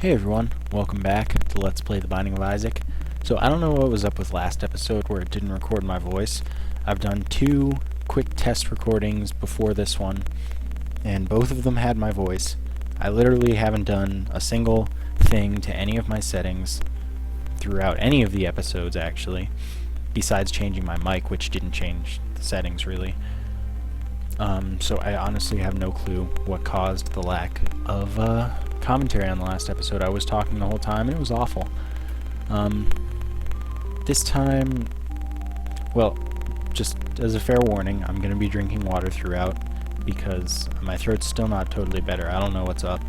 Hey everyone, welcome back to Let's Play The Binding of Isaac. So I don't know what was up with last episode where it didn't record my voice. I've done two quick test recordings before this one, and both of them had my voice. I literally haven't done a single thing to any of my settings throughout any of the episodes actually, besides changing my mic, which didn't change the settings really. So I honestly have no clue what caused the lack of commentary on the last episode. I was talking the whole time and it was awful. This time, well, just as a fair warning, I'm going to be drinking water throughout because my throat's still not totally better. I don't know what's up.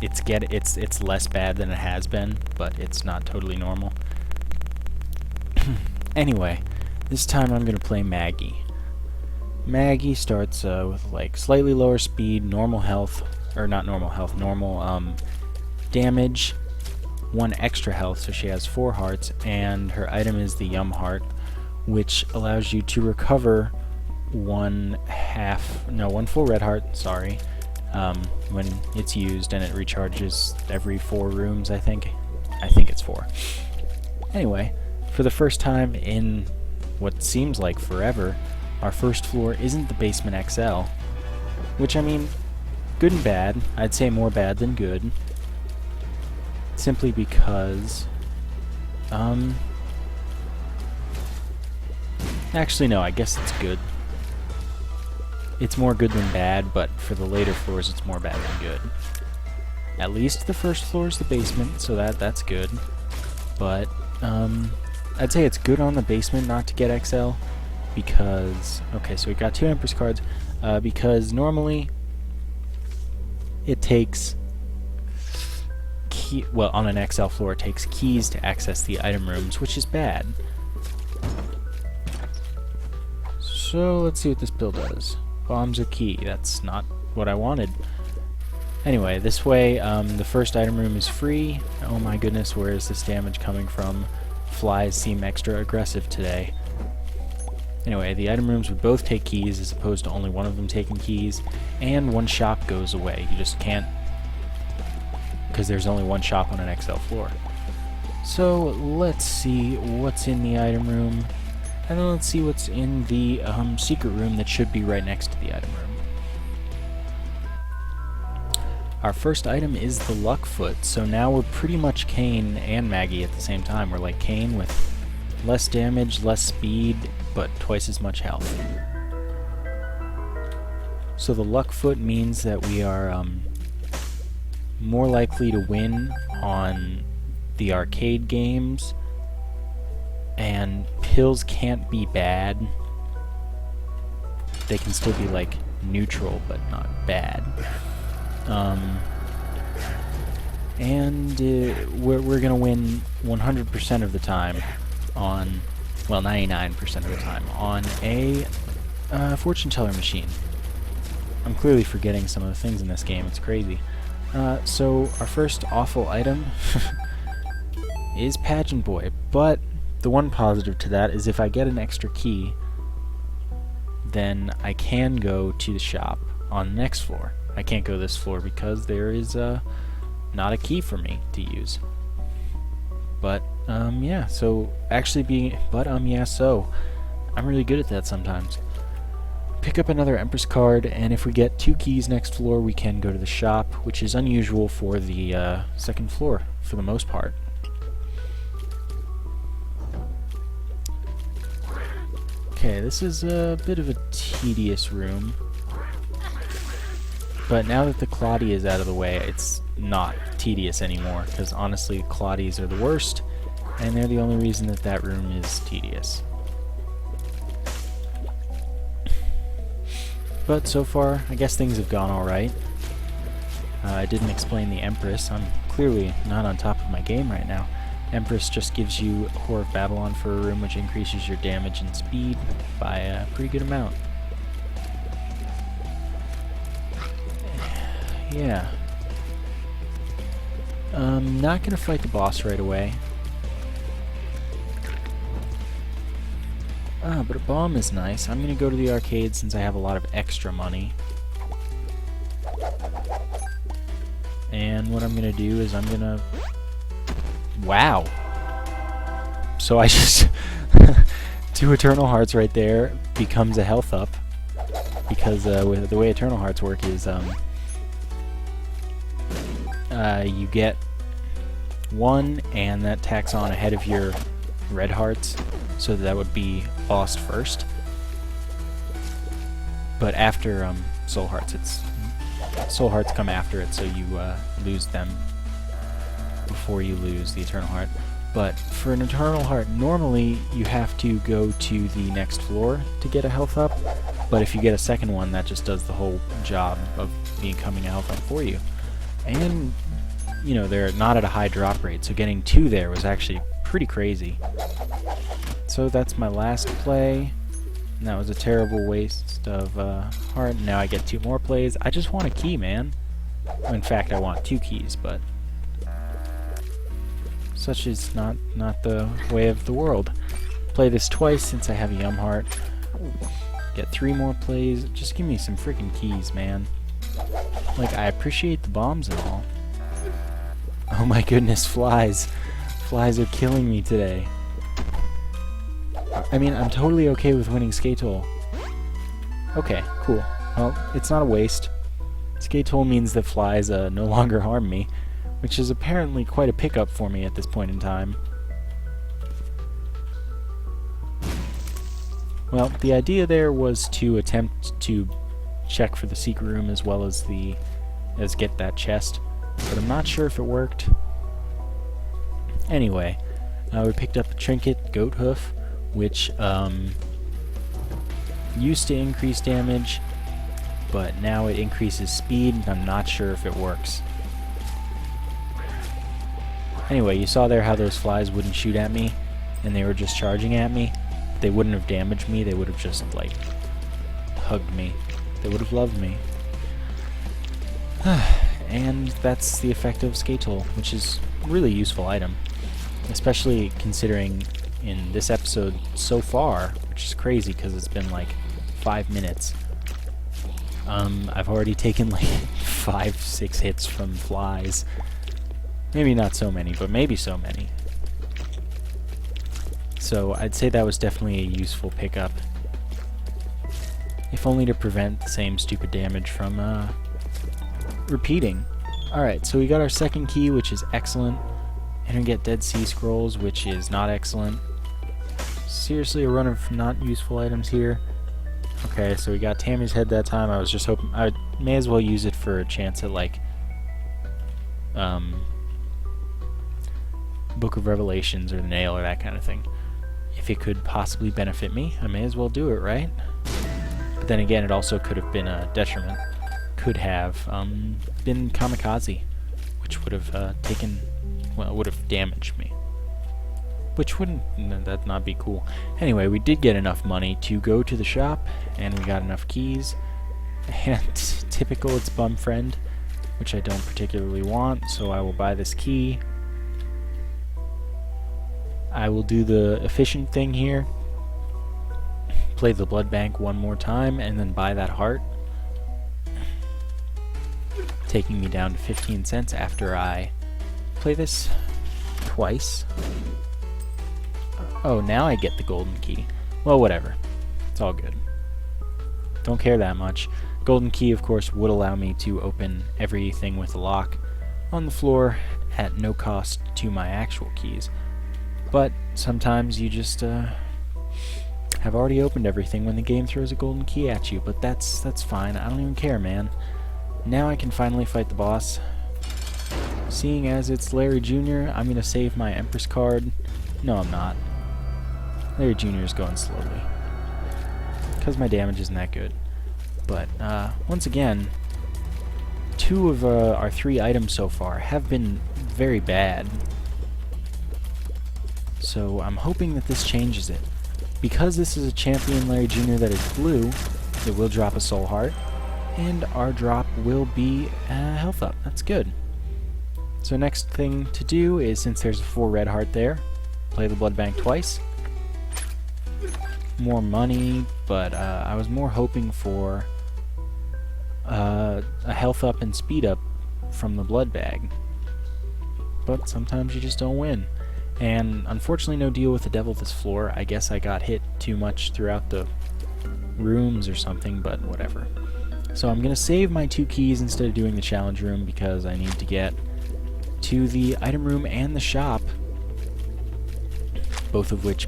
It's less bad than it has been, but it's not totally normal. Anyway, this time I'm going to play Maggie. Maggie starts with like slightly lower speed, normal health, or not normal health, normal damage, 1 extra health, so she has 4 hearts, and her item is the Yum Heart, which allows you to recover 1 full red heart, sorry, when it's used, and it recharges every 4 rooms, I think. I think it's 4. Anyway, for the first time in what seems like forever, our first floor isn't the basement XL, which, I mean, good and bad. I'd say more bad than good. Simply because, actually no, I guess it's good. It's more good than bad, but for the later floors it's more bad than good. At least the first floor is the basement, so that's good. But, I'd say it's good on the basement not to get XL. Because, okay, so we got 2 Empress cards, because normally it takes, on an XL floor it takes keys to access the item rooms, which is bad. So, let's see what this build does. Bombs are key, that's not what I wanted. Anyway, this way, the first item room is free. Oh my goodness, where is this damage coming from? Flies seem extra aggressive today. Anyway, the item rooms would both take keys as opposed to only one of them taking keys, and 1 shop goes away. You just can't, because there's only 1 shop on an XL floor. So let's see what's in the item room, and then let's see what's in the secret room that should be right next to the item room. Our first item is the Luck Foot, so now we're pretty much Cain and Maggie at the same time. We're like Cain with less damage, less speed, but twice as much health. So the Luck Foot means that we are more likely to win on the arcade games, and pills can't be bad. They can still be like neutral, but not bad. We're gonna win 100% of the time on, well, 99% of the time, on a fortune teller machine. I'm clearly forgetting some of the things in this game, it's crazy. So our first awful item is Pageant Boy, but the one positive to that is if I get an extra key, then I can go to the shop on the next floor. I can't go this floor because there is not a key for me to use. But, yeah, so actually so I'm really good at that sometimes. Pick up another Empress card, and if we get 2 keys next floor, we can go to the shop, which is unusual for the second floor, for the most part. Okay, this is a bit of a tedious room. But now that the Claudia is out of the way, it's not tedious anymore, because honestly, Claudias are the worst, and they're the only reason that that room is tedious. But so far, I guess things have gone alright. I didn't explain the Empress. I'm clearly not on top of my game right now. Empress just gives you Whore of Babylon for a room, which increases your damage and speed by a pretty good amount. Yeah. Not gonna fight the boss right away. But a bomb is nice. I'm gonna go to the arcade since I have a lot of extra money. And what I'm going to do is I'm going to... Wow! So I just... 2 Eternal Hearts right there becomes a health up. Because with the way Eternal Hearts work is you get 1 and that tacks on ahead of your red hearts, so that would be lost first. But after soul hearts, soul hearts come after it, so you lose them before you lose the Eternal Heart. But for an Eternal Heart, normally you have to go to the next floor to get a health up. But if you get a second one, that just does the whole job of becoming a health up for you. And, you know, they're not at a high drop rate, so getting 2 there was actually pretty crazy. So that's my last play. And that was a terrible waste of heart. Now I get 2 more plays. I just want a key, man. In fact, I want 2 keys, but such is not the way of the world. Play this twice since I have a Yum Heart. Get 3 more plays. Just give me some freaking keys, man. Like, I appreciate the bombs and all. Oh my goodness, flies. Flies are killing me today. I mean, I'm totally okay with winning Skatole. Okay, cool. Well, it's not a waste. Skatole means that flies no longer harm me, which is apparently quite a pickup for me at this point in time. Well, the idea there was to attempt to check for the secret room as well as get that chest, but I'm not sure if it worked. Anyway, we picked up a trinket, Goat Hoof, which used to increase damage, but now it increases speed, and I'm not sure if it works. Anyway, you saw there how those flies wouldn't shoot at me, and they were just charging at me. They wouldn't have damaged me, they would have just, like, hugged me. They would have loved me. And that's the effect of Skatole, which is a really useful item. Especially considering in this episode so far, which is crazy because it's been like 5 minutes, I've already taken like 5-6 hits from flies. Maybe not so many, but maybe so many. So I'd say that was definitely a useful pickup. If only to prevent the same stupid damage from repeating. Alright, so we got our second key, which is excellent. And we get Dead Sea Scrolls, which is not excellent. Seriously, a run of not useful items here. Okay, so we got Tammy's Head that time. I was just hoping... I may as well use it for a chance at, like... Book of Revelations or the Nail or that kind of thing. If it could possibly benefit me, I may as well do it, right? But then again, it also could have been a detriment. Could have been Kamikaze, which would have taken... Well, it would have damaged me. Which wouldn't that not be cool. Anyway, we did get enough money to go to the shop, and we got enough keys. And typical, it's Bum Friend, which I don't particularly want, so I will buy this key. I will do the efficient thing here. Play the blood bank 1 more time, and then buy that heart. Taking me down to 15 cents after I play this twice. Oh, now I get the golden key. Well, whatever. It's all good. Don't care that much. Golden key, of course, would allow me to open everything with a lock on the floor at no cost to my actual keys. But sometimes you just have already opened everything when the game throws a golden key at you. But that's fine. I don't even care, man. Now I can finally fight the boss. Seeing as it's Larry Jr., I'm going to save my Empress card. No, I'm not. Larry Jr. is going slowly. Because my damage isn't that good. But, once again, 2 of our 3 items so far have been very bad. So I'm hoping that this changes it. Because this is a champion Larry Jr. that is blue, it will drop a soul heart. And our drop will be health up. That's good. So next thing to do is, since there's a 4 red heart there, play the blood bank twice. More money, but I was more hoping for a health up and speed up from the blood bag. But sometimes you just don't win. And unfortunately no deal with the devil this floor. I guess I got hit too much throughout the rooms or something, but whatever. So I'm going to save my 2 keys instead of doing the challenge room because I need to get to the item room and the shop, both of which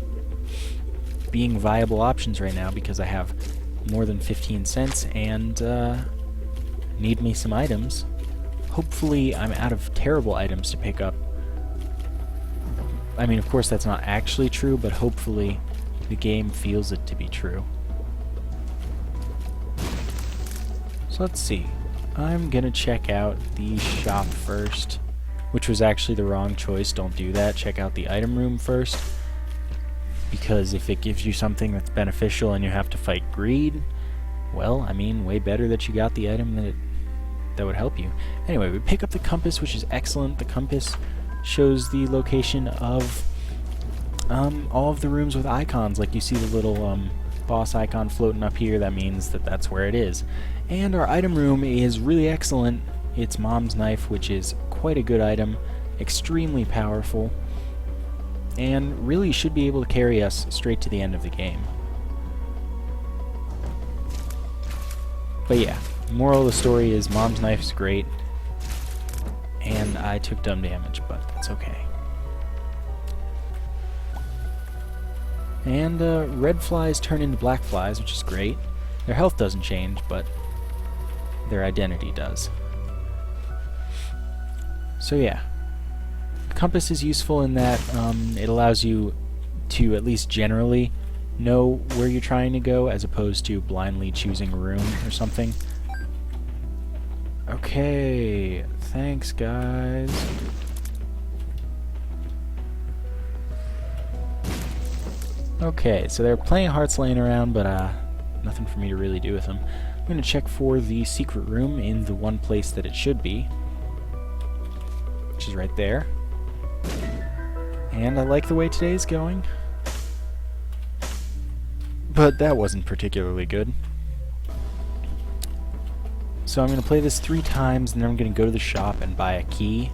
being viable options right now because I have more than 15 cents and need me some items. Hopefully I'm out of terrible items to pick up. I mean, of course that's not actually true, but hopefully the game feels it to be true. So let's see. I'm gonna check out the shop first, which was actually the wrong choice. Don't do that. Check out the item room first, because if it gives you something that's beneficial and you have to fight greed, well, I mean, way better that you got the item that would help you. Anyway, we pick up the compass, which is excellent. The compass shows the location of all of the rooms with icons. Like you see the little boss icon floating up here. That means that that's where it is. And our item room is really excellent. It's Mom's Knife, which is quite a good item, extremely powerful, and really should be able to carry us straight to the end of the game. But yeah, moral of the story is Mom's Knife is great, and I took dumb damage, but that's okay. And red flies turn into black flies, which is great. Their health doesn't change, but their identity does. So yeah, the compass is useful in that it allows you to at least generally know where you're trying to go as opposed to blindly choosing a room or something. Okay, thanks guys. Okay, so there are plenty of hearts laying around, but nothing for me to really do with them. I'm going to check for the secret room in the one place that it should be, which is right there. And I like the way today's going, but that wasn't particularly good. So I'm going to play this 3 times, and then I'm going to go to the shop and buy a key.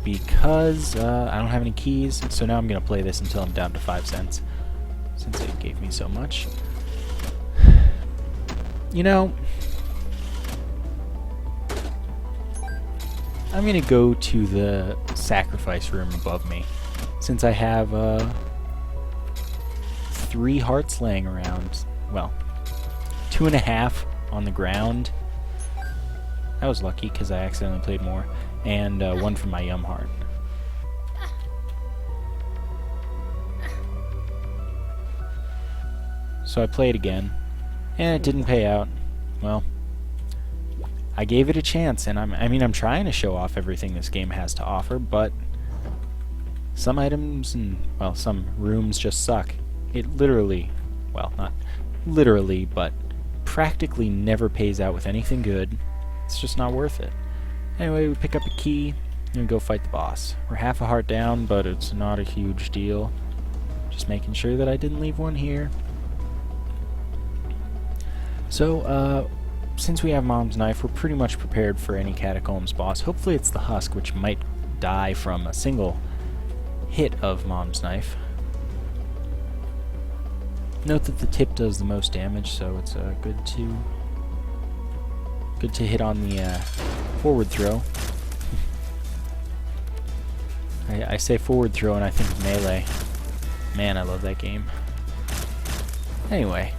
Because I don't have any keys, so now I'm going to play this until I'm down to 5 cents, since it gave me so much. You know, I'm going to go to the sacrifice room above me, since I have 3 hearts laying around. Well, 2.5 on the ground. That was lucky, because I accidentally played more. And 1 from my Yum Heart. So I played again, and it didn't pay out. Well, I gave it a chance, and I'm trying to show off everything this game has to offer, but some items and, well, some rooms just suck. It literally, well, not literally, but practically never pays out with anything good. It's just not worth it. Anyway, we pick up a key and go fight the boss. We're half a heart down, but it's not a huge deal. Just making sure that I didn't leave one here. So, since we have Mom's Knife, we're pretty much prepared for any Catacombs boss. Hopefully it's the Husk, which might die from a single hit of Mom's Knife. Note that the tip does the most damage, so it's good to hit on the forward throw. I say forward throw and I think of Melee. Man, I love that game. Anyway,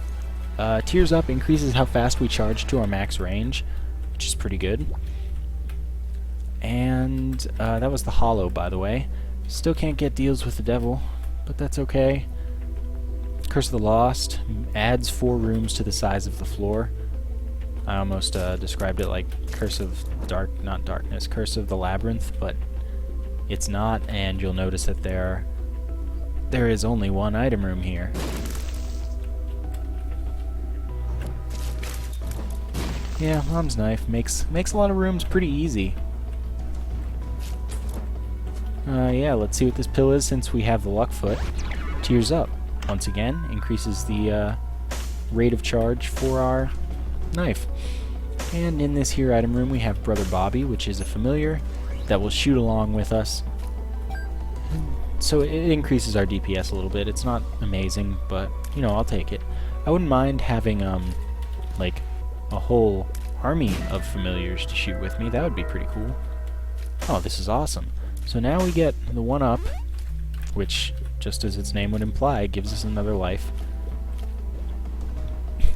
Tears Up increases how fast we charge to our max range, which is pretty good. And that was the Hollow, by the way. Still can't get deals with the devil, but that's okay. Curse of the Lost adds 4 rooms to the size of the floor. I almost described it like Curse of Curse of the Labyrinth, but it's not, and you'll notice that there is only 1 item room here. Yeah, Mom's Knife makes a lot of rooms pretty easy. Yeah, let's see what this pill is since we have the Luck Foot. Tears Up, once again, increases the rate of charge for our knife. And in this here item room we have Brother Bobby, which is a familiar that will shoot along with us. So it increases our DPS a little bit. It's not amazing, but, you know, I'll take it. I wouldn't mind having, like, a whole army of familiars to shoot with me. That would be pretty cool. Oh, this is awesome. So now we get the 1-up, which, just as its name would imply, gives us another life.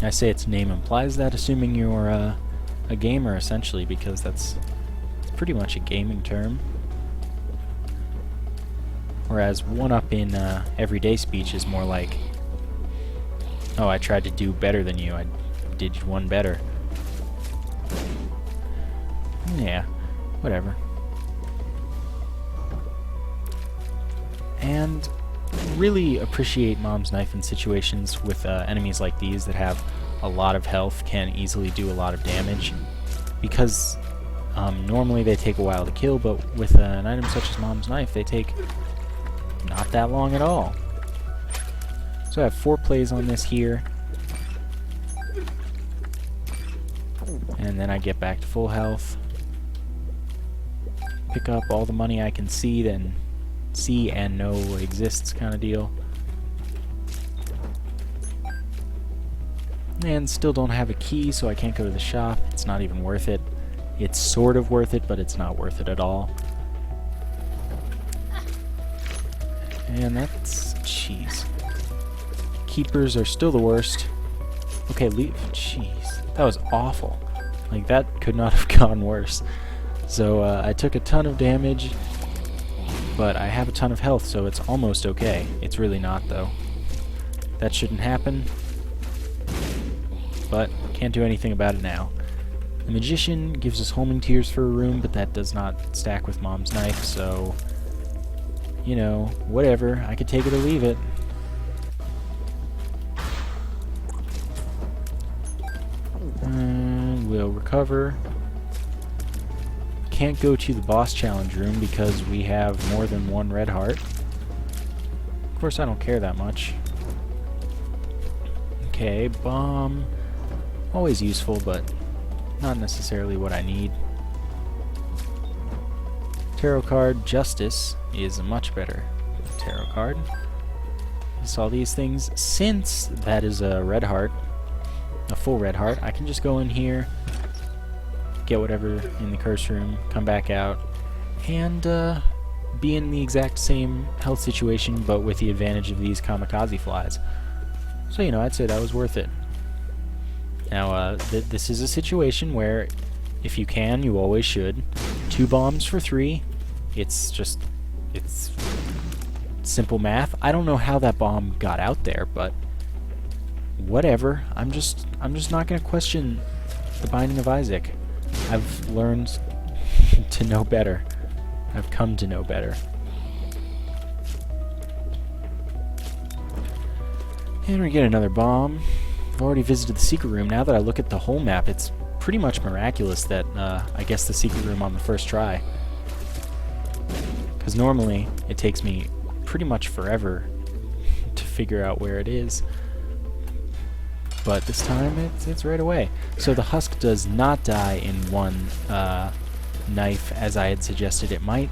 I say its name implies that, assuming you're a gamer, essentially, because that's pretty much a gaming term. Whereas 1-up in everyday speech is more like, oh, I tried to do better than you. I did one better. Yeah, whatever. And really appreciate Mom's Knife in situations with enemies like these that have a lot of health, can easily do a lot of damage. Because normally they take a while to kill, but with an item such as Mom's Knife, they take not that long at all. So I have 4 plays on this here. And then I get back to full health. Pick up all the money I can see, then see and know exists kind of deal. And still don't have a key, so I can't go to the shop. It's not even worth it. It's sort of worth it, but it's not worth it at all. And that's... jeez. Keepers are still the worst. Okay, leave... jeez. That was awful. Like, that could not have gone worse. So, I took a ton of damage, but I have a ton of health, so it's almost okay. It's really not, though. That shouldn't happen, but can't do anything about it now. The Magician gives us homing tears for a room, but that does not stack with Mom's Knife, so... you know, whatever. I could take it or leave it. And we'll recover. Can't go to the boss challenge room because we have more than 1 red heart. Of course, I don't care that much. Okay, bomb. Always useful, but not necessarily what I need. Tarot card Justice is a much better tarot card. Saw these things. Since that is a red heart, a full red heart, I can just go in here, get whatever in the curse room, come back out, and be in the exact same health situation, but with the advantage of these kamikaze flies. So, you know, I'd say that was worth it. Now, this is a situation where, if you can, you always should. 2 bombs for 3. It's just, it's simple math. I don't know how that bomb got out there, but whatever. I'm just not going to question the Binding of Isaac. I've learned to know better. I've come to know better. And we get another bomb. I've already visited the secret room. Now that I look at the whole map, it's pretty much miraculous that I guessed the secret room on the first try. Because normally it takes me pretty much forever to figure out where it is. But this time it's right away. So the husk does not die in 1 knife as I had suggested it might.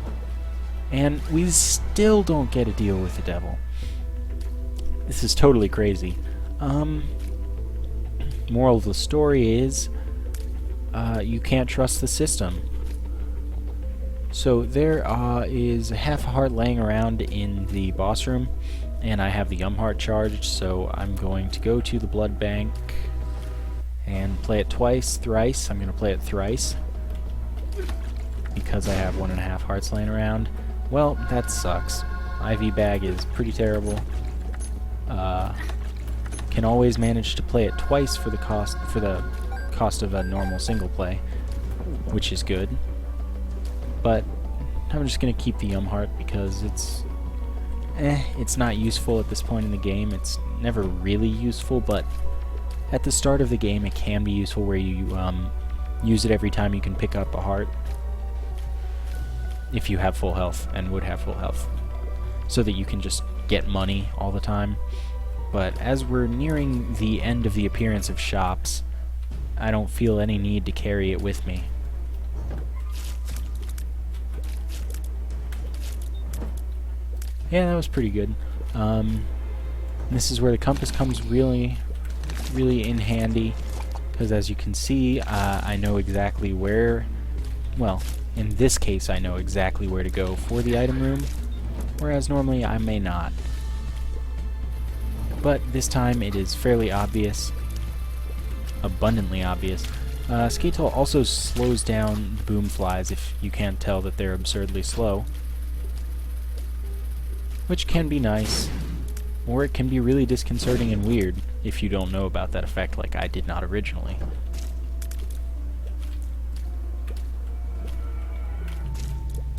And we still don't get a deal with the devil. This is totally crazy. Moral of the story is, you can't trust the system. So there is a half a heart laying around in the boss room, and I have the heart charged, so I'm going to go to the blood bank and play it thrice. I'm going to play it thrice, because I have 1.5 hearts laying around. Well, that sucks. IV bag is pretty terrible. Can always manage to play it twice for the cost of a normal single play, which is good. But I'm just gonna keep the heart because it's not useful at this point in the game. It's never really useful, but at the start of the game it can be useful, where you use it every time you can pick up a heart, if you have full health and would have full health, so that you can just get money all the time. But as we're nearing the end of the appearance of shops, I don't feel any need to carry it with me. Yeah, that was pretty good. This is where the compass comes really in handy, because as you can see, I know exactly where, well, in this case I know exactly where to go for the item room, whereas normally I may not. But this time it is fairly obvious, abundantly obvious. Subtitle also slows down boom flies if you can't tell that they're absurdly slow, which can be nice, or it can be really disconcerting and weird if you don't know about that effect like I did not originally.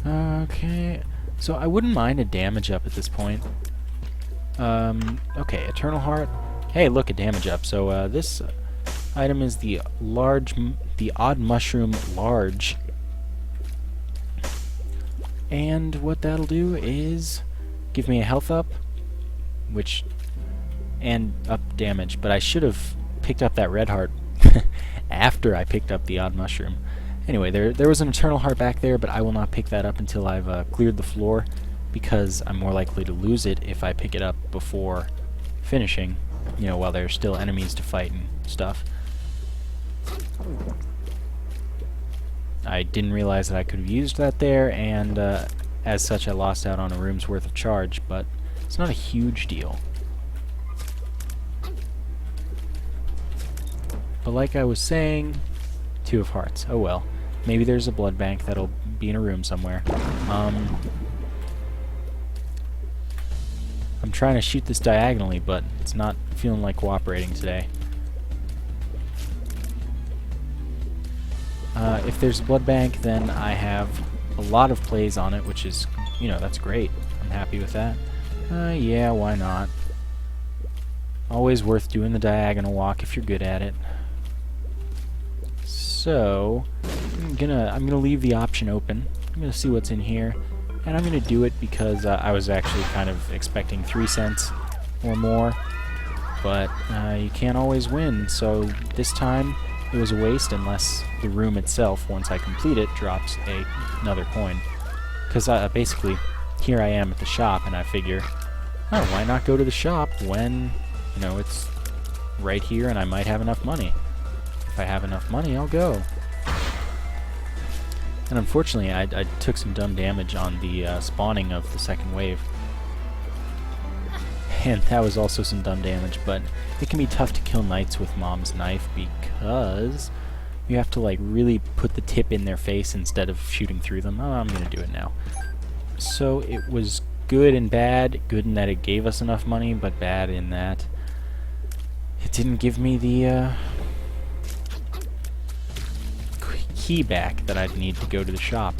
Okay, so I wouldn't mind a damage up at this point. Okay, Eternal Heart. Hey, look, a damage up. So this item is the Odd Mushroom Large. And what that'll do is give me a health up, and up damage, but I should have picked up that red heart after I picked up the Odd Mushroom. Anyway, there was an Eternal Heart back there, but I will not pick that up until I've cleared the floor, because I'm more likely to lose it if I pick it up before finishing, you know, while there's still enemies to fight and stuff. I didn't realize that I could have used that there, and as such I lost out on a room's worth of charge, but it's not a huge deal. But like I was saying, 2 of Hearts. Oh well. Maybe there's a blood bank that'll be in a room somewhere. I'm trying to shoot this diagonally, but it's not feeling like cooperating today. If there's a blood bank, then I have a lot of plays on it, which is, you know, that's great. I'm happy with that. Yeah, why not? Always worth doing the diagonal walk if you're good at it. So, I'm gonna leave the option open. I'm gonna see what's in here, and I'm gonna do it because I was actually kind of expecting 3 cents or more, but you can't always win. So this time it was a waste unless the room itself, once I complete it, drops another coin. Because basically, here I am at the shop, and I figure, oh, why not go to the shop when, you know, it's right here and I might have enough money. If I have enough money, I'll go. And unfortunately, I took some dumb damage on the spawning of the second wave. And that was also some dumb damage, but it can be tough to kill knights with Mom's Knife because you have to like really put the tip in their face instead of shooting through them. Oh, I'm gonna do it now. So it was good and bad. Good in that it gave us enough money, but bad in that it didn't give me the key back that I'd need to go to the shop.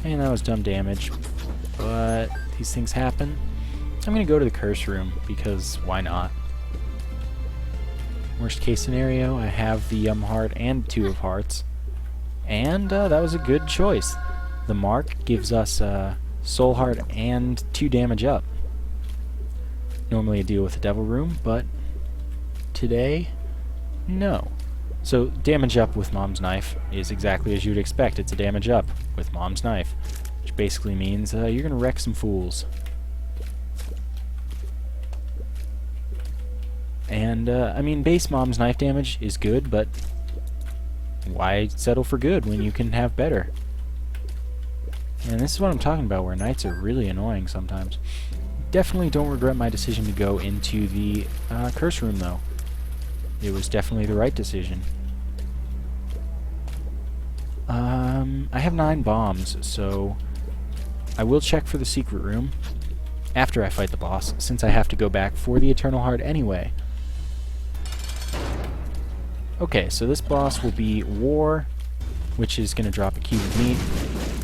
And that was dumb damage, but these things happen. I'm gonna go to the curse room because why not? Worst case scenario, I have the heart and 2 of Hearts, and that was a good choice. The mark gives us soul heart and 2 damage up. Normally I deal with the devil room, but today, no. So damage up with Mom's Knife is exactly as you'd expect. It's a damage up with Mom's Knife, which basically means you're gonna wreck some fools. And I mean, base Mom's Knife damage is good, but why settle for good when you can have better? And this is what I'm talking about, where knights are really annoying sometimes. Definitely don't regret my decision to go into the curse room, though. It was definitely the right decision. I have 9 bombs, so I will check for the secret room after I fight the boss, since I have to go back for the Eternal Heart anyway. Okay, so this boss will be War, which is going to drop a cube of meat.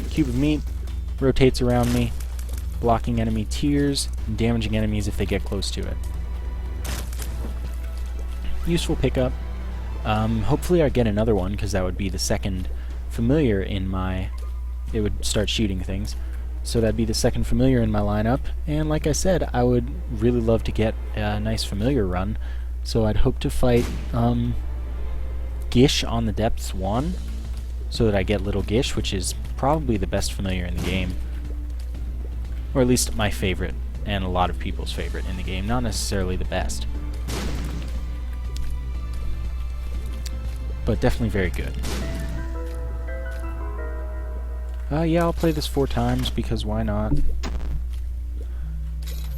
Cube of meat rotates around me, blocking enemy tears and damaging enemies if they get close to it. Useful pickup. Hopefully I get another one, because that would be the second familiar in my... It would start shooting things. So that'd be the second familiar in my lineup. And like I said, I would really love to get a nice familiar run, So I'd hope to fight Gish on the Depths 1, so that I get Little Gish, which is probably the best familiar in the game. Or at least my favorite, and a lot of people's favorite in the game. Not necessarily the best, but definitely very good. Yeah, I'll play this 4 times, because why not?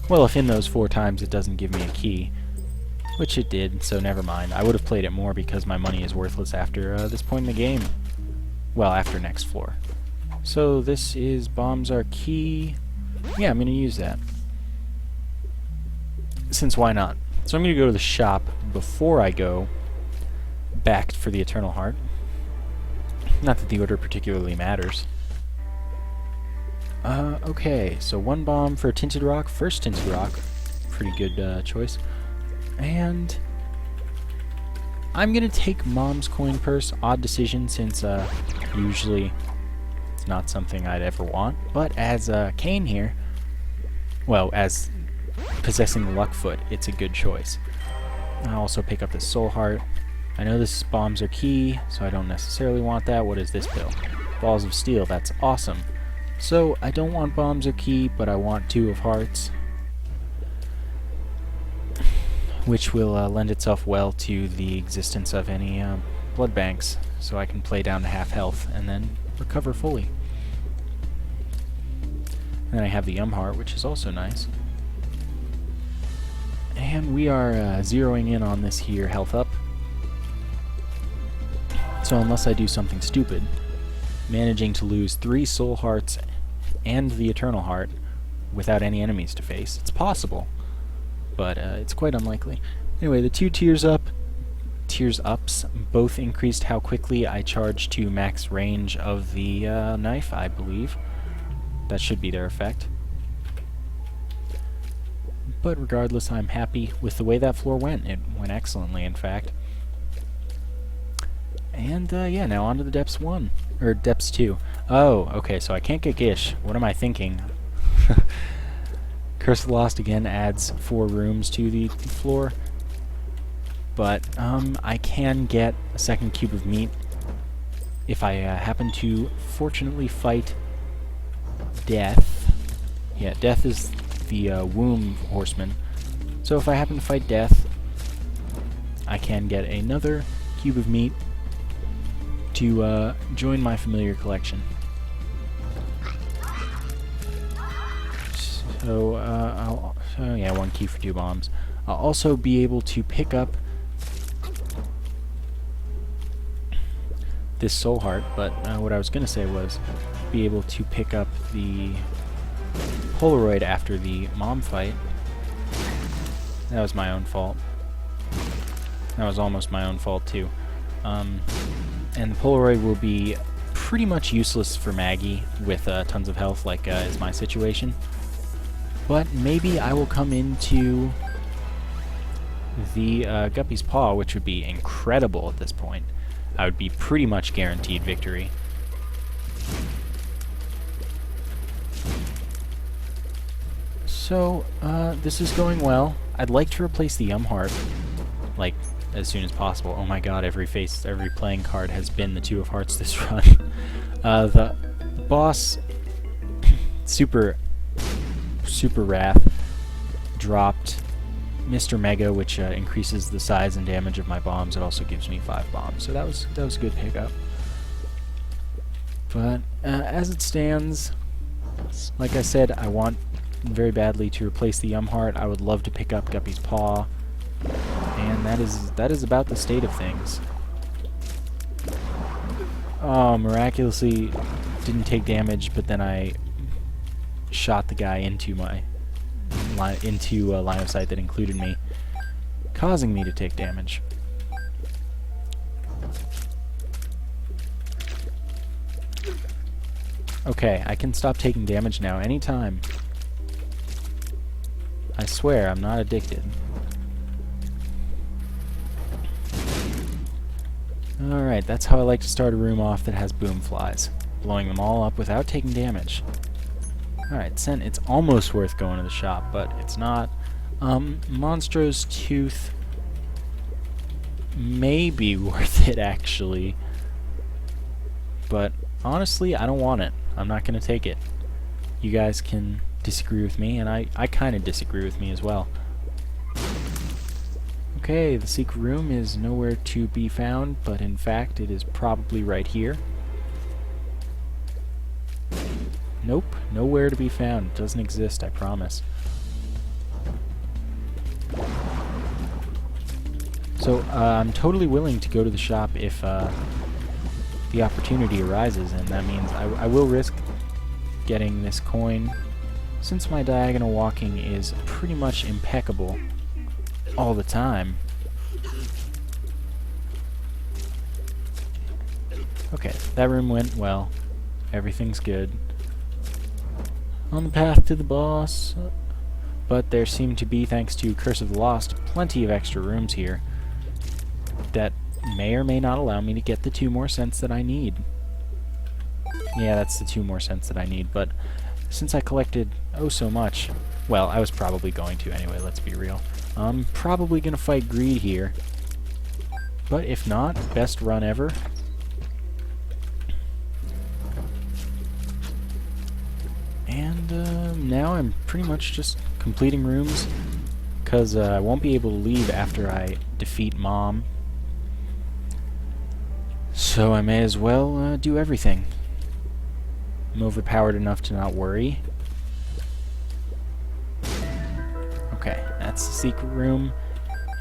Well, if in those 4 times it doesn't give me a key, which it did, so never mind. I would have played it more because my money is worthless after this point in the game. Well, after next floor. So this is bombs are key. Yeah, I'm going to use that. Since why not? So I'm going to go to the shop before I go back for the Eternal Heart. Not that the order particularly matters. Okay, so 1 bomb for Tinted Rock. First Tinted Rock. Pretty good choice. And I'm going to take Mom's Coin Purse. Odd decision, since usually it's not something I'd ever want. But as Cain here, well, as possessing the Luck Foot, it's a good choice. I'll also pick up the Soul Heart. I know this bombs are key, so I don't necessarily want that. What is this pill? Balls of Steel. That's awesome. So I don't want bombs or key, but I want 2 of hearts, which will lend itself well to the existence of any blood banks, so I can play down to half health and then recover fully. And then I have the heart, which is also nice. And we are zeroing in on this here health up. So unless I do something stupid, managing to lose 3 soul hearts and the Eternal Heart without any enemies to face. It's possible, but it's quite unlikely. Anyway, the 2 tears ups both increased how quickly I charge to max range of the knife, I believe. That should be their effect. But regardless, I'm happy with the way that floor went. It went excellently, in fact. And yeah, now on to the Depths 1. Or Depths 2. Oh, okay, so I can't get Gish. What am I thinking? Curse of the Lost again adds 4 rooms to the floor. But I can get a 2nd cube of meat if I happen to fortunately fight Death. Yeah, Death is the womb horseman. So if I happen to fight Death, I can get another cube of meat to join my familiar collection. So, yeah, 1 key for 2 bombs. I'll also be able to pick up this Soul Heart, but what I was going to say was be able to pick up the Polaroid after the mom fight. That was my own fault. That was almost my own fault, too. And the Polaroid will be pretty much useless for Maggie with tons of health, like is my situation. But maybe I will come into the Guppy's Paw, which would be incredible at this point. I would be pretty much guaranteed victory. So, this is going well. I'd like to replace the heart, like, as soon as possible. Oh my god, every playing card has been the 2 of hearts this run. The boss, super wrath, dropped Mr. Mega, which increases the size and damage of my bombs. It also gives me 5 bombs, so that was a good pickup. But as it stands, like I said, I want very badly to replace the heart. I would love to pick up Guppy's Paw. And that is about the state of things. Oh, miraculously didn't take damage, but then I shot the guy into my line of sight that included me, causing me to take damage. Okay, I can stop taking damage now anytime. I swear, I'm not addicted. Alright, that's how I like to start a room off that has boom flies. Blowing them all up without taking damage. Alright, Sen, it's almost worth going to the shop, but it's not. Monstro's Tooth may be worth it, actually. But honestly, I don't want it. I'm not going to take it. You guys can disagree with me, and I kind of disagree with me as well. Okay, the secret room is nowhere to be found, but in fact it is probably right here. Nope, nowhere to be found. It doesn't exist, I promise. So, I'm totally willing to go to the shop if the opportunity arises, and that means I will risk getting this coin, since my diagonal walking is pretty much impeccable all the time. Okay, that room went well. Everything's good. On the path to the boss, but there seem to be, thanks to Curse of the Lost, plenty of extra rooms here that may or may not allow me to get the 2 more cents that I need. Yeah, that's the 2 more cents that I need, but since I collected oh so much, well, I was probably going to anyway, let's be real. I'm probably going to fight greed here, but if not, best run ever. And now I'm pretty much just completing rooms, because I won't be able to leave after I defeat Mom. So I may as well do everything. I'm overpowered enough to not worry. Okay, that's the secret room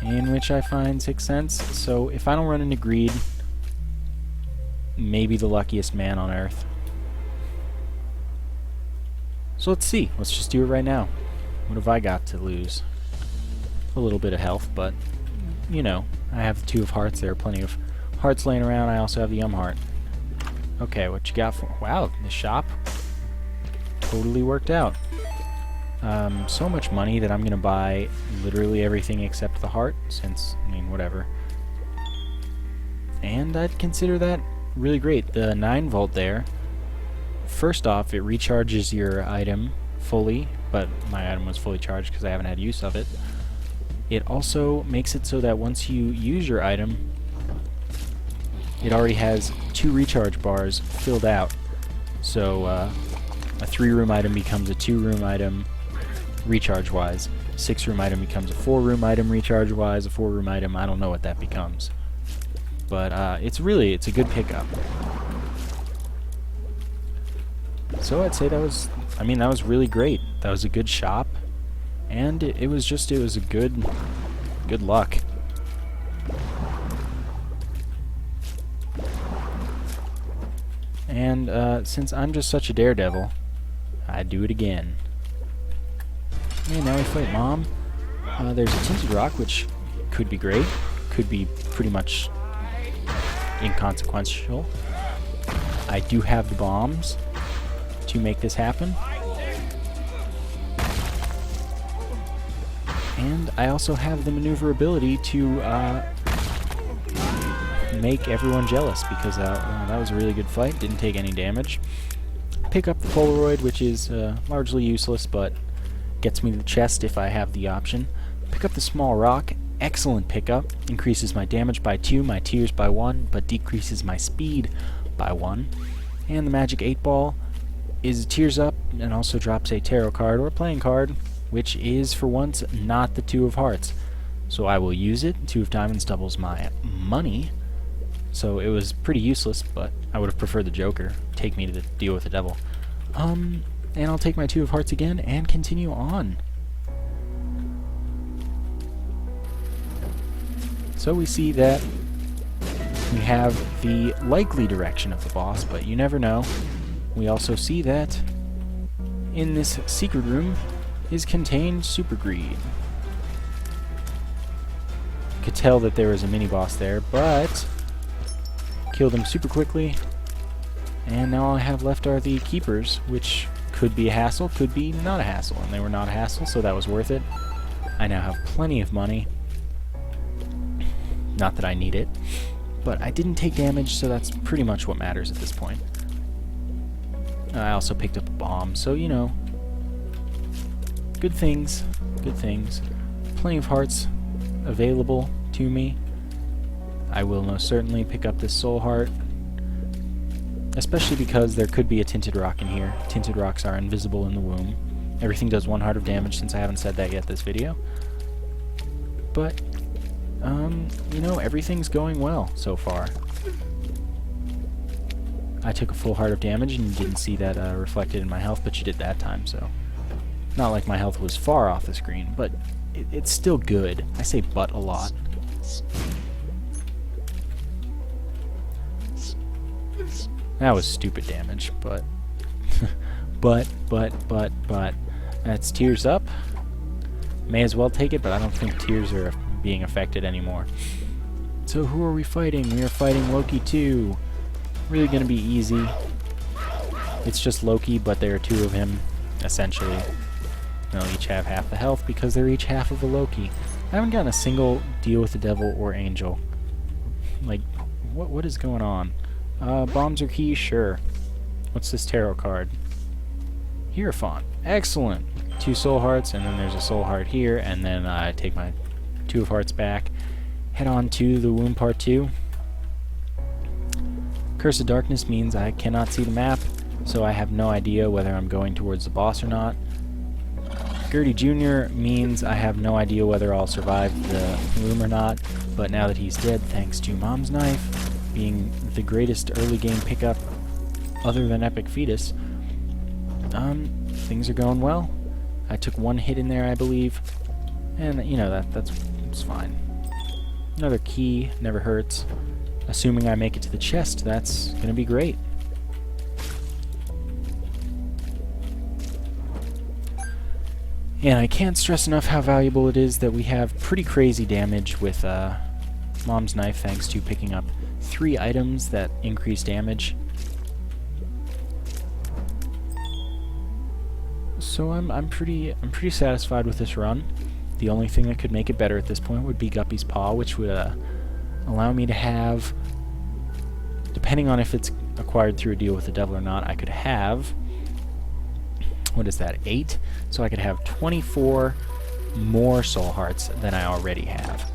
in which I find 6 cents. So if I don't run into greed, maybe the luckiest man on earth. So let's see. Let's just do it right now. What have I got to lose? A little bit of health, but, you know, I have the 2 of hearts. There are plenty of hearts laying around. I also have the heart. Okay, what you got for... Wow, the shop totally worked out. So much money that I'm going to buy literally everything except the heart, since, I mean, whatever. And I'd consider that really great. The 9 volt there, first off, it recharges your item fully, but my item was fully charged because I haven't had use of it. It also makes it so that once you use your item, it already has 2 recharge bars filled out. So a 3-room item becomes a 2-room item recharge-wise. A 6-room item becomes a 4-room item recharge-wise. A 4-room item, I don't know what that becomes. But it's a good pickup. So I'd say that was really great. That was a good shop, and it was a good luck. And since I'm just such a daredevil, I'd do it again. And now we fight Mom. There's a tinted rock, which could be great, could be pretty much inconsequential. I do have the bombs to make this happen. And I also have the maneuverability to make everyone jealous, because that was a really good fight, didn't take any damage. Pick up the Polaroid, which is largely useless, but gets me the chest if I have the option. Pick up the small rock, excellent pickup, increases my damage by 2, my tears by 1, but decreases my speed by 1. And the magic 8-ball is tears up and also drops a tarot card or playing card, which is for once not the 2 of hearts. So I will use it. 2 of diamonds doubles my money. So it was pretty useless, but I would have preferred the Joker take me to deal with the devil. And I'll take my 2 of hearts again and continue on. So we see that we have the likely direction of the boss, but you never know. We also see that in this secret room is contained Super Greed. Could tell that there was a mini-boss there, but killed him super quickly. And now all I have left are the keepers, which could be a hassle, could be not a hassle. And they were not a hassle, so that was worth it. I now have plenty of money. Not that I need it, but I didn't take damage, so that's pretty much what matters at this point. I also picked up a bomb, so, you know, good things, good things. Plenty of hearts available to me. I will most certainly pick up this soul heart, especially because there could be a tinted rock in here. Tinted rocks are invisible in the womb. Everything does 1 heart of damage, since I haven't said that yet this video. But, you know, everything's going well so far. I took a full heart of damage, and you didn't see that reflected in my health, but you did that time, so... Not like my health was far off the screen, but it's still good. I say but a lot. That was stupid damage, but... but... That's tears up. May as well take it, but I don't think tears are being affected anymore. So who are we fighting? We are fighting Loki 2. Really gonna be easy. It's just Loki, but there are 2 of him, essentially. They'll each have half the health because they're each half of a Loki. I haven't gotten a single deal with the devil or angel. Like, what is going on? Bombs or keys? Sure. What's this tarot card? Hierophant. Excellent! 2 soul hearts, and then there's a soul heart here, and then I take my 2 of hearts back. Head on to the womb part 2. Curse of Darkness means I cannot see the map, so I have no idea whether I'm going towards the boss or not. Gertie Jr. means I have no idea whether I'll survive the room or not, but now that he's dead, thanks to Mom's Knife being the greatest early game pickup other than Epic Fetus, things are going well. I took 1 hit in there, I believe, and you know, that's fine. Another key, never hurts. Assuming I make it to the chest, that's gonna be great. And I can't stress enough how valuable it is that we have pretty crazy damage with Mom's Knife, thanks to picking up 3 items that increase damage. So I'm pretty satisfied with this run. The only thing that could make it better at this point would be Guppy's Paw, which would allow me to have, depending on if it's acquired through a deal with the devil or not, I could have, what is that, 8? So I could have 24 more soul hearts than I already have.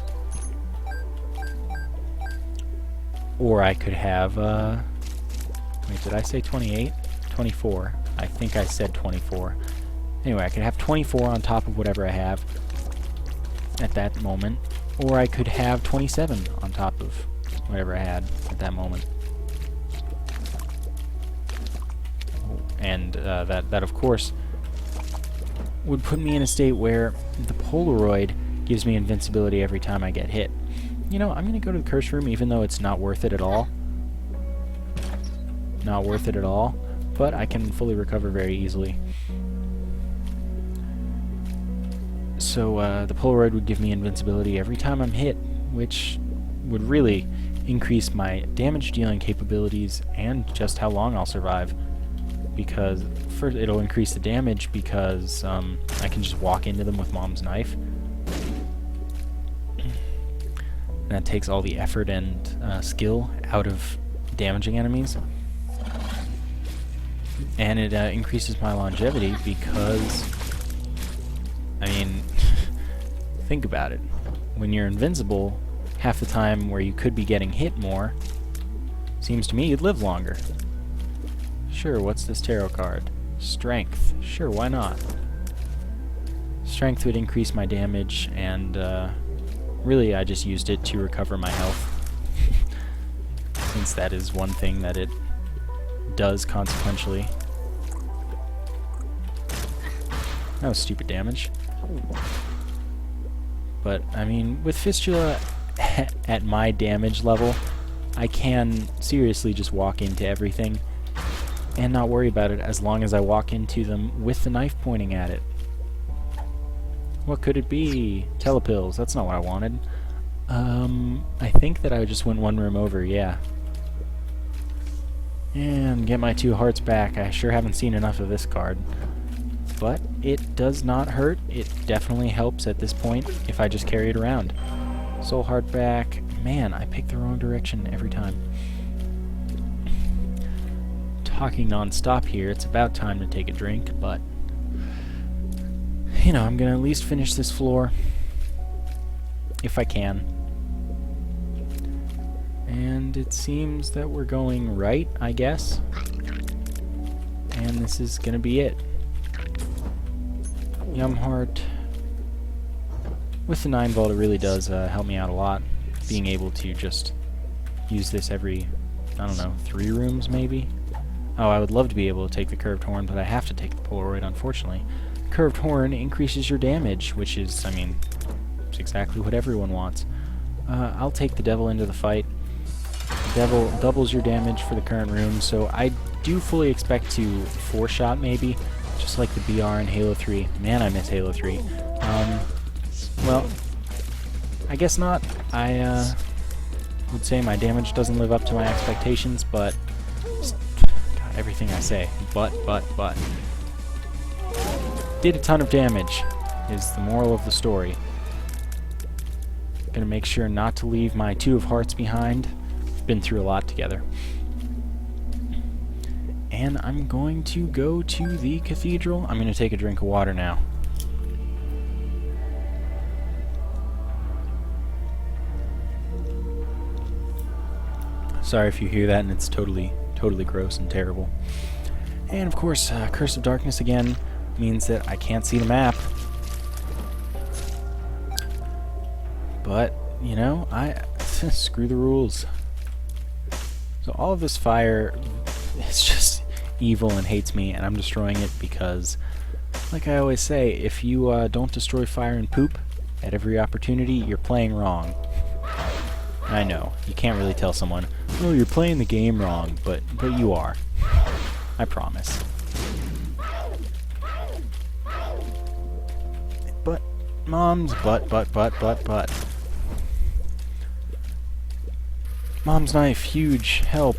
Or I could have, wait, did I say 28? 24. I think I said 24. Anyway, I could have 24 on top of whatever I have at that moment. Or I could have 27 on top of whatever I had at that moment. And that of course would put me in a state where the Polaroid gives me invincibility every time I get hit. You know, I'm gonna go to the curse room even though it's not worth it at all. Not worth it at all, but I can fully recover very easily. So the Polaroid would give me invincibility every time I'm hit, which would really increase my damage dealing capabilities and just how long I'll survive. Because first it'll increase the damage because I can just walk into them with Mom's Knife. And that takes all the effort and skill out of damaging enemies. And it increases my longevity because, I mean, think about it. When you're invincible, half the time where you could be getting hit more, seems to me you'd live longer. Sure, what's this tarot card? Strength. Sure, why not? Strength would increase my damage, and really I just used it to recover my health. Since that is one thing that it does consequentially. That was stupid damage. But, I mean, with Fistula at my damage level, I can seriously just walk into everything and not worry about it as long as I walk into them with the knife pointing at it. What could it be? Telepills. That's not what I wanted. I think that I just went 1 room over, yeah. And get my 2 hearts back. I sure haven't seen enough of this card. But it does not hurt. It definitely helps at this point if I just carry it around. Soul heart back. Man, I picked the wrong direction every time. Talking non-stop here, it's about time to take a drink, but you know, I'm gonna at least finish this floor if I can. And it seems that we're going right, I guess. And this is gonna be it. Yum Heart. With the 9 volt, it really does help me out a lot. Being able to just use this every, I don't know, 3 rooms maybe? Oh, I would love to be able to take the curved horn, but I have to take the Polaroid, unfortunately. Curved horn increases your damage, which is, I mean, it's exactly what everyone wants. I'll take the devil into the fight. Devil doubles your damage for the current room, so I do fully expect to 4-shot maybe, just like the BR in Halo 3. Man, I miss Halo 3. Well, I guess not. I would say my damage doesn't live up to my expectations, but God, everything I say, but. Did a ton of damage, is the moral of the story. Gonna make sure not to leave my 2 of hearts behind. We've been through a lot together. And I'm going to go to the Cathedral. I'm gonna take a drink of water now. Sorry if you hear that and it's totally gross and terrible. And of course, Curse of Darkness again means that I can't see the map. But, you know, screw the rules. So all of this fire is just evil and hates me, and I'm destroying it because, like I always say, if you don't destroy fire and poop at every opportunity, you're playing wrong. I know, you can't really tell someone, oh, you're playing the game wrong, but you are. I promise. But, Mom's but. Mom's knife, huge help.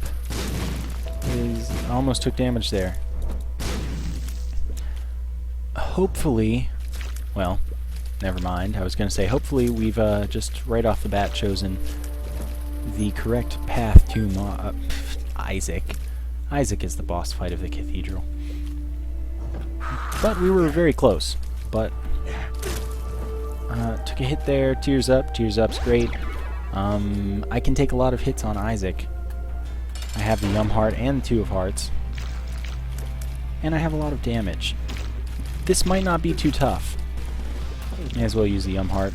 I almost took damage there. Hopefully, well, never mind. I was going to say, hopefully we've just right off the bat chosen the correct path to Isaac. Isaac is the boss fight of the Cathedral. But we were very close. But took a hit there. Tears up. Tears up's great. I can take a lot of hits on Isaac. I have the Yum Heart and the 2 of Hearts. And I have a lot of damage. This might not be too tough. May as well use the Yum Heart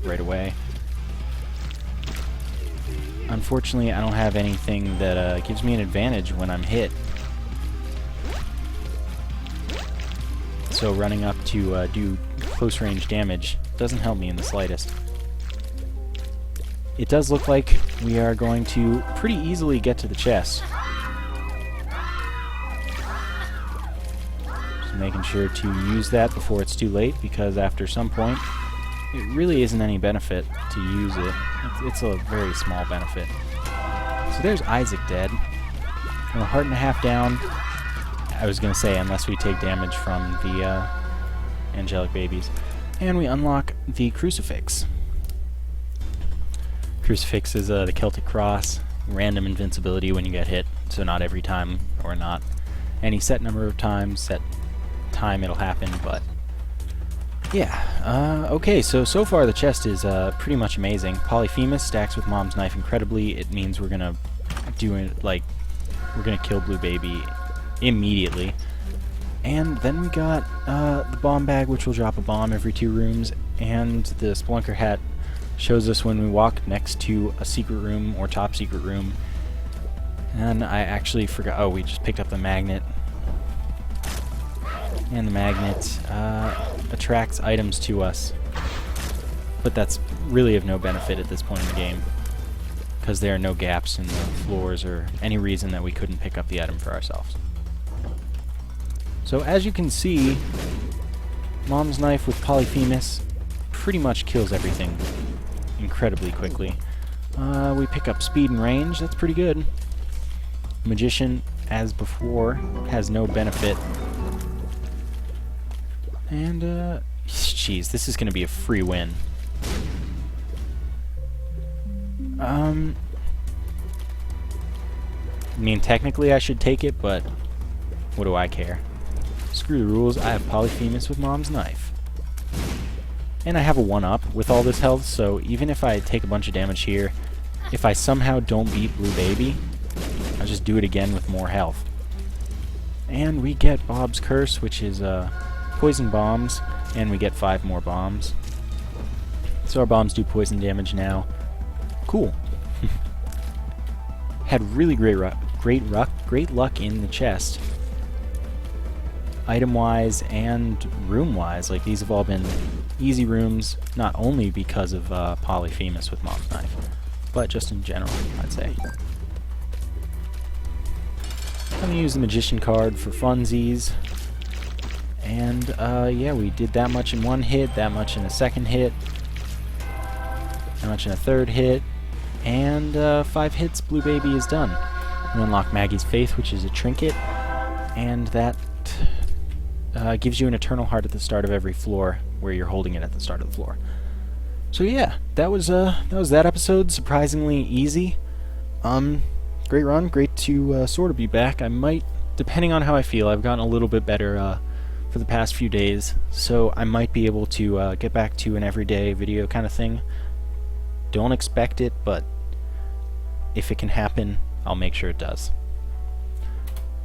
right away. Unfortunately, I don't have anything that gives me an advantage when I'm hit. So running up to do close range damage doesn't help me in the slightest. It does look like we are going to pretty easily get to the chest. Just making sure to use that before it's too late, because after some point, it really isn't any benefit to use it. It's a very small benefit. So there's Isaac dead. I'm a heart and a half down. I was going to say, unless we take damage from the angelic babies. And we unlock the Crucifix. Crucifix is the Celtic cross, random invincibility when you get hit, so not every time, or not any set number of times, set time it'll happen, but yeah. Okay, so far the chest is pretty much amazing. Polyphemus stacks with Mom's knife incredibly. It means we're gonna do it, like, we're gonna kill Blue Baby immediately. And then we got the bomb bag, which will drop a bomb every 2 rooms, and the Spelunker hat shows us when we walk next to a secret room or top secret room. And I actually forgot, oh, we just picked up the magnet. And the magnet attracts items to us. But that's really of no benefit at this point in the game, because there are no gaps in the floors or any reason that we couldn't pick up the item for ourselves. So as you can see, Mom's knife with Polyphemus pretty much kills everything incredibly quickly. We pick up speed and range, that's pretty good. Magician, as before, has no benefit. And, jeez, this is going to be a free win. I mean, technically I should take it, but what do I care? Screw the rules, I have Polyphemus with Mom's knife. And I have a 1-up with all this health, so even if I take a bunch of damage here, if I somehow don't beat Blue Baby, I'll just do it again with more health. And we get Bob's Curse, which is poison bombs, and we get 5 more bombs. So our bombs do poison damage now. Cool. Had really great luck in the chest. Item-wise and room-wise, like these have all been easy rooms, not only because of Polyphemus with Mom's Knife, but just in general, I'd say. I'm going to use the Magician card for funsies. And, yeah, we did that much in one hit, that much in a second hit, that much in a third hit, and 5 hits, Blue Baby is done. We unlock Maggie's Faith, which is a trinket, and that gives you an Eternal Heart at the start of every floor, where you're holding it at the start of the floor. So yeah, that was that episode. Surprisingly easy. Great run. Great to sort of be back. I might, depending on how I feel, I've gotten a little bit better for the past few days, so I might be able to get back to an everyday video kind of thing. Don't expect it, but if it can happen, I'll make sure it does.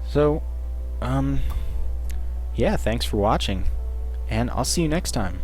So, yeah, thanks for watching, and I'll see you next time.